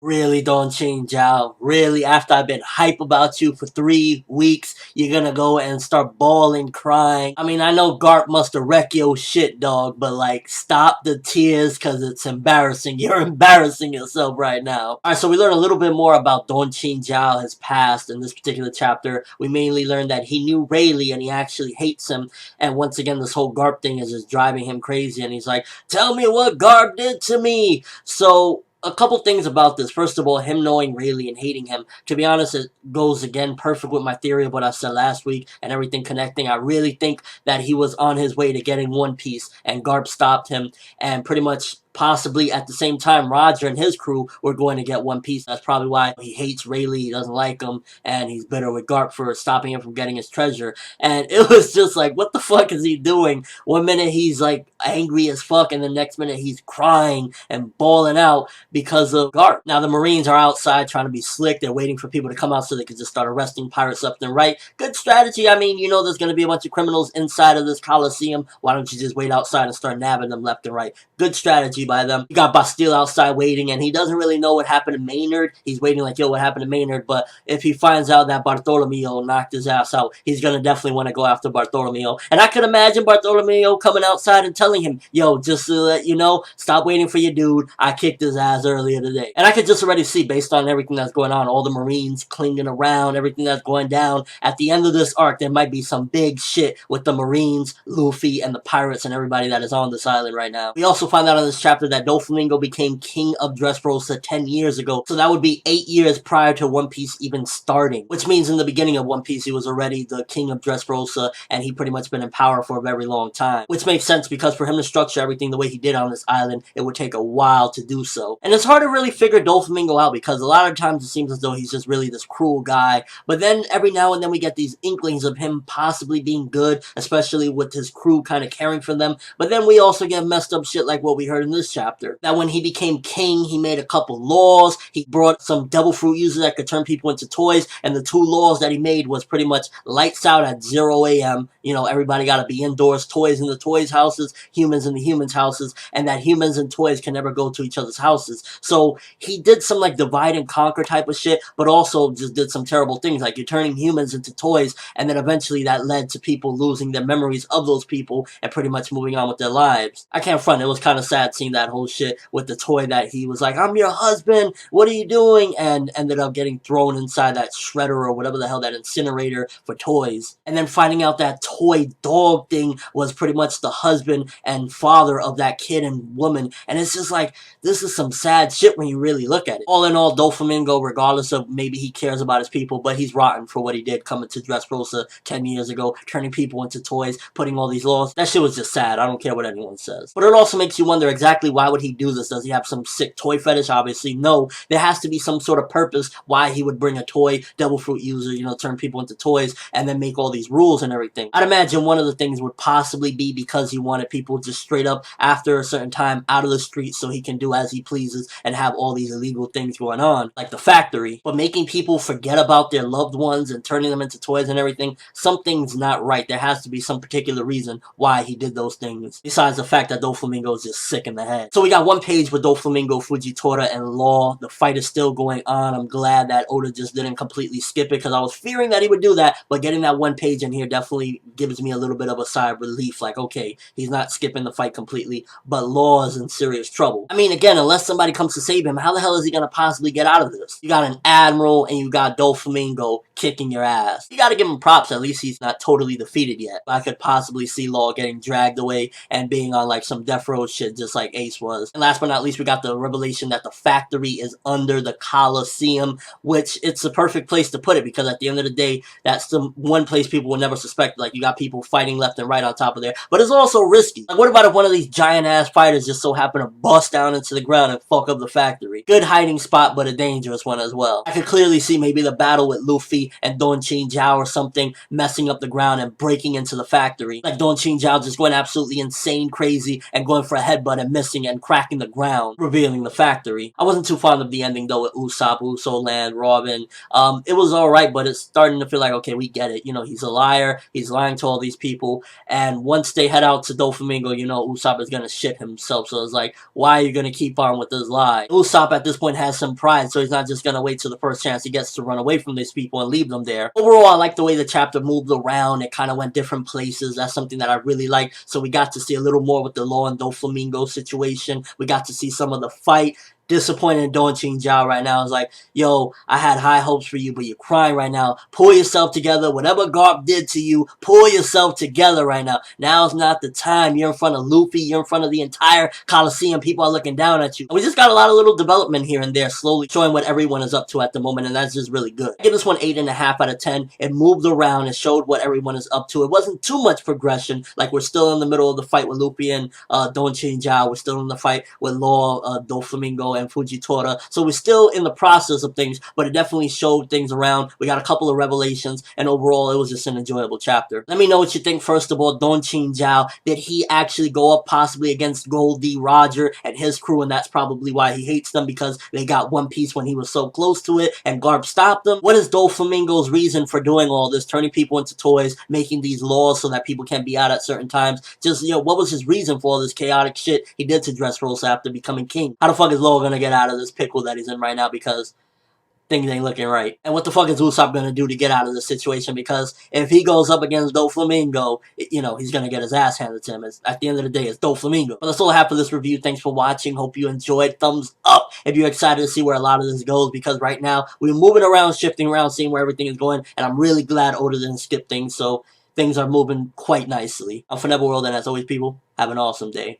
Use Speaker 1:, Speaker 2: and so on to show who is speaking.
Speaker 1: Really, Don Chinjao? Really, after I've been hype about you for 3 weeks, you're gonna go and start bawling, crying? I mean, I know Garp must have wrecked your shit, dog, but like, stop the tears, cause it's embarrassing. You're embarrassing yourself right now. Alright, so we learn a little bit more about Don Chinjao, his past, in this particular chapter. We mainly learn that he knew Rayleigh and he actually hates him, and once again, this whole Garp thing is just driving him crazy, and he's like, tell me what Garp did to me! So, a couple things about this. First of all, him knowing Rayleigh and hating him. To be honest, it goes again perfect with my theory of what I said last week and everything connecting. I really think that he was on his way to getting One Piece and Garp stopped him and pretty much possibly at the same time Roger and his crew were going to get One Piece. That's probably why he hates Rayleigh, he doesn't like him, and he's bitter with Garp for stopping him from getting his treasure. And it was just like, what the fuck is he doing? One minute he's like angry as fuck, and the next minute he's crying and bawling out because of Garp. Now the Marines are outside trying to be slick. They're waiting for people to come out so they can just start arresting pirates left and right. Good strategy. I mean, you know there's going to be a bunch of criminals inside of this Coliseum. Why don't you just wait outside and start nabbing them left and right? Good strategy by them. You got Bastille outside waiting, and he doesn't really know what happened to Maynard. He's waiting like, yo, what happened to Maynard? But if he finds out that Bartolomeo knocked his ass out, he's gonna definitely want to go after Bartolomeo. And I could imagine Bartolomeo coming outside and telling him, yo, just to let you know, stop waiting for your dude. I kicked his ass earlier today. And I could just already see, based on everything that's going on, all the Marines clinging around, everything that's going down, at the end of this arc, there might be some big shit with the Marines, Luffy, and the pirates and everybody that is on this island right now. We also find out in this chapter that Doflamingo became king of Dressrosa 10 years ago. So that would be 8 years prior to One Piece even starting. Which means in the beginning of One Piece, he was already the king of Dressrosa, and he pretty much been in power for a very long time. Which makes sense because for him to structure everything the way he did on this island, it would take a while to do so. And it's hard to really figure Doflamingo out because a lot of times it seems as though he's just really this cruel guy. But then every now and then we get these inklings of him possibly being good, especially with his crew kind of caring for them. But then we also get messed up shit like what we heard in this chapter. That when he became king, he made a couple laws. He brought some devil fruit users that could turn people into toys. And the 2 laws that he made was pretty much lights out at 0 a.m. You know, everybody got to be indoors. Toys in the toys' houses, humans in the humans' houses. And that humans and toys can never go to each other's houses. So he did some like divide and conquer type of shit, but also just did some terrible things. Like you're turning humans into toys. And then eventually that led to people losing their memories of those people and pretty much moving on with their lives. I can't front. It was kind of sad seeing that whole shit with the toy that he was like, I'm your husband, what are you doing? And ended up getting thrown inside that shredder or whatever the hell, that incinerator for toys. And then finding out that toy dog thing was pretty much the husband and father of that kid and woman. And it's just like, this is some sad shit when you really look at it. All in all, Doflamingo, regardless of maybe he cares about his people, but he's rotten for what he did coming to Dressrosa 10 years ago, turning people into toys, putting all these laws. That shit was just sad. I don't care what anyone says. But it also makes you wonder exactly why would he do this? Does he have some sick toy fetish? Obviously, no. There has to be some sort of purpose why he would bring a toy devil fruit user, you know, turn people into toys, and then make all these rules and everything. I'd imagine one of the things would possibly be because he wanted people just straight up after a certain time out of the streets so he can do as he pleases and have all these illegal things going on, like the factory. But making people forget about their loved ones and turning them into toys and everything, something's not right. There has to be some particular reason why he did those things, besides the fact that Doflamingo is just sick in the head. So we got one page with Doflamingo, Fujitora, and Law. The fight is still going on. I'm glad that Oda just didn't completely skip it because I was fearing that he would do that, but getting that one page in here definitely gives me a little bit of a sigh of relief. Like, okay, he's not skipping the fight completely, but Law is in serious trouble. I mean, again, unless somebody comes to save him, how the hell is he going to possibly get out of this? You got an admiral and you got Doflamingo kicking your ass. You got to give him props. At least he's not totally defeated yet. I could possibly see Law getting dragged away and being on like some death row shit just like Ace was. And last but not least, we got the revelation that the factory is under the Coliseum, which it's the perfect place to put it because at the end of the day, that's the one place people will never suspect. Like, you got people fighting left and right on top of there, but it's also risky. Like, what about if one of these giant ass fighters just so happen to bust down into the ground and fuck up the factory? Good hiding spot, but a dangerous one as well. I could clearly see maybe the battle with Luffy and Don Chinjao or something messing up the ground and breaking into the factory. Like Don Chinjao just going absolutely insane crazy and going for a headbutt and missing. missing and cracking the ground, revealing the factory. I wasn't too fond of the ending though with Usopp, Usoland, Robin. It was alright, but it's starting to feel like, okay, we get it. You know, he's a liar, he's lying to all these people, and once they head out to Doflamingo, you know, Usopp is gonna shit himself, so it's like, why are you gonna keep on with this lie? Usopp at this point has some pride, so he's not just gonna wait till the first chance he gets to run away from these people and leave them there. Overall, I like the way the chapter moved around. It kind of went different places. That's something that I really like. So we got to see a little more with the Law and Doflamingo situation. We got to see some of the fight. Disappointed in Don Chinjao right now. It's like, yo, I had high hopes for you, but you're crying right now. Pull yourself together. Whatever Garp did to you, pull yourself together right now. Now's not the time. You're in front of Luffy. You're in front of the entire Coliseum. People are looking down at you. And we just got a lot of little development here and there, slowly showing what everyone is up to at the moment, and that's just really good. I give this one 8.5 out of 10. It moved around and showed what everyone is up to. It wasn't too much progression. Like, we're still in the middle of the fight with Luffy and Don Chinjao. We're still in the fight with Law, Doflamingo, and Fujitora. So we're still in the process of things, but it definitely showed things around. We got a couple of revelations, and overall, it was just an enjoyable chapter. Let me know what you think. First of all, Don Chinjao, did he actually go up possibly against Goldie, Roger, and his crew, and that's probably why he hates them, because they got One Piece when he was so close to it, and Garp stopped them? What is Doflamingo's reason for doing all this, turning people into toys, making these laws so that people can't be out at certain times? Just, you know, what was his reason for all this chaotic shit he did to Dressrosa after becoming king? How the fuck is Law gonna get out of this pickle that he's in right now, because things ain't looking right? And what the fuck is Usopp gonna do to get out of this situation? Because if he goes up against Doflamingo, you know, he's gonna get his ass handed to him. At the end of the day, it's Doflamingo. But that's all I have for this review. Thanks for watching. Hope you enjoyed. Thumbs up if you're excited to see where a lot of this goes, because right now we're moving around, shifting around, seeing where everything is going, and I'm really glad Oda didn't skip things, so things are moving quite nicely. I'm ForneverWorld, and as always, people, have an awesome day.